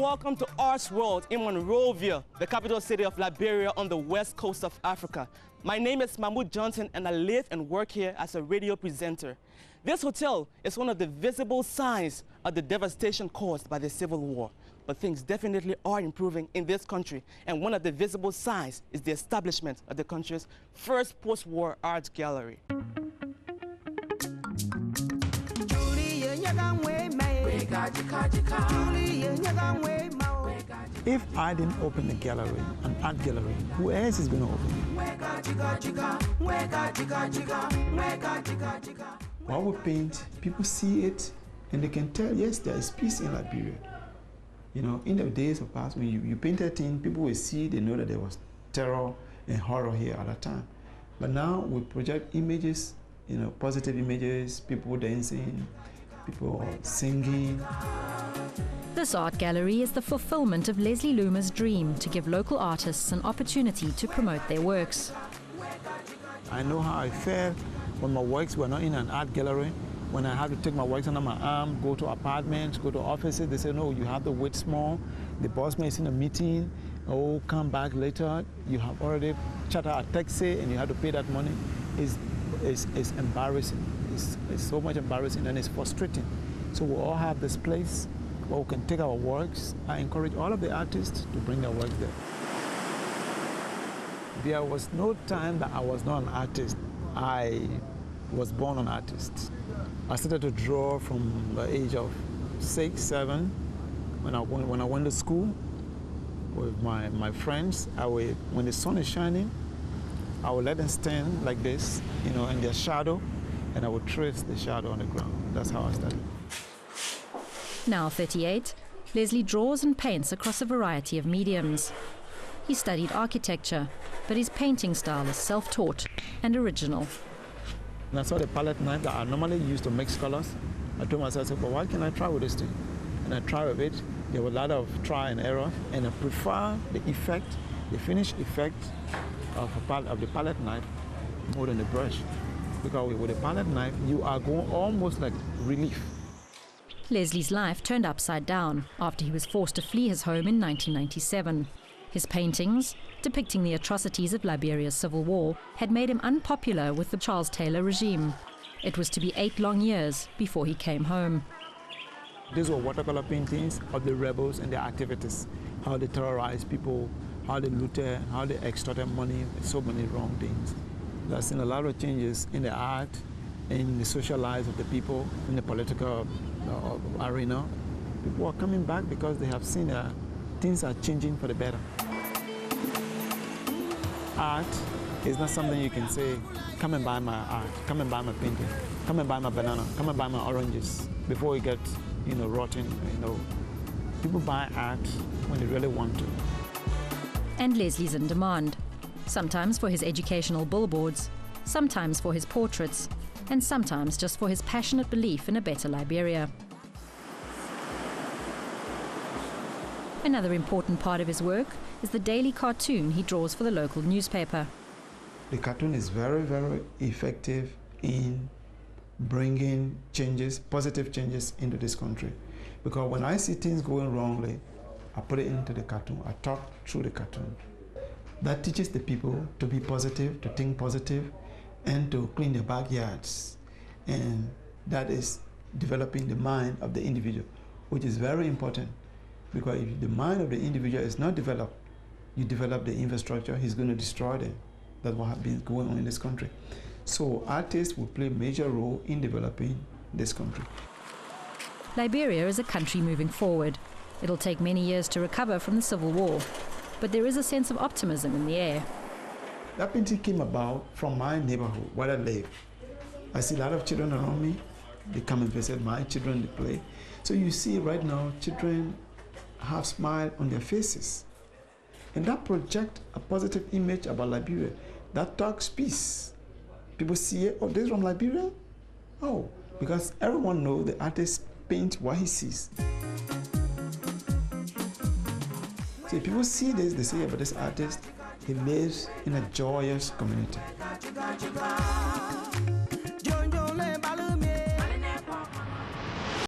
welcome to Artsworld in Monrovia, the capital city of Liberia on the west coast of Africa. My name is Mahmoud Johnson and I live and work here as a radio presenter. This hotel is one of the visible signs of the devastation caused by the Civil War. But things definitely are improving in this country, and one of the visible signs is the establishment of the country's first post-war art gallery. If I didn't open a gallery, an art gallery, who else is going to open it? While we paint, people see it and they can tell, yes, there is peace in Liberia. You know, in the days of past, when you painted a thing, people will see, they know that there was terror and horror here at that time. But now we project images, you know, positive images, people dancing, people singing. This art gallery is the fulfillment of Leslie Lumeh's dream to give local artists an opportunity to promote their works. I know how I felt when my works were not in an art gallery. When I had to take my works under my arm, go to apartments, go to offices, they say, no, you have to wait small. The boss may is in a meeting, oh, come back later. You have already chartered a taxi and you have to pay that money. It's embarrassing. It's so much embarrassing and it's frustrating. So we all have this place where we can take our works. I encourage all of the artists to bring their work there. There was no time that I was not an artist. I was born an artist. I started to draw from the age of 6, 7. When I went to school with my friends, when the sun is shining, I would let them stand like this, you know, in their shadow, and I would trace the shadow on the ground. That's how I started. Now 38, Leslie draws and paints across a variety of mediums. He studied architecture, but his painting style is self-taught and original. And I saw the palette knife that I normally use to mix colors. I told myself, well, why can't I try with this thing? And I tried with it. There was a lot of try and error, and I prefer the effect, the finished effect of the palette knife more than the brush. Because with the palette knife, you are going almost like relief. Leslie's life turned upside down after he was forced to flee his home in 1997. His paintings, depicting the atrocities of Liberia's civil war, had made him unpopular with the Charles Taylor regime. It was to be 8 long years before he came home. These were watercolor paintings of the rebels and their activities, how they terrorized people, how they looted, how they extorted money, so many wrong things. I've seen a lot of changes in the art, in the social lives of the people, in the political arena. People are coming back because they have seen that things are changing for the better. Art is not something you can say, come and buy my art, come and buy my painting, come and buy my banana, come and buy my oranges, before it gets, you know, rotten, you know. People buy art when they really want to. And Leslie's in demand, sometimes for his educational billboards, sometimes for his portraits, and sometimes just for his passionate belief in a better Liberia. Another important part of his work is the daily cartoon he draws for the local newspaper. The cartoon is very, very effective in bringing changes, positive changes into this country. Because when I see things going wrongly, I put it into the cartoon. I talk through the cartoon. That teaches the people to be positive, to think positive, and to clean their backyards. And that is developing the mind of the individual, which is very important. Because if the mind of the individual is not developed, you develop the infrastructure, he's going to destroy them. That's what has been going on in this country. So artists will play a major role in developing this country. Liberia is a country moving forward. It'll take many years to recover from the Civil War, but there is a sense of optimism in the air. That painting came about from my neighborhood where I live. I see a lot of children around me. They come and visit my children, they play. So you see right now, children have smile on their faces. And that projects a positive image about Liberia. That talks peace. People see it, oh, this is from Liberia? Oh, because everyone knows the artist paints what he sees. So if people see this, they say about this artist, he lives in a joyous community.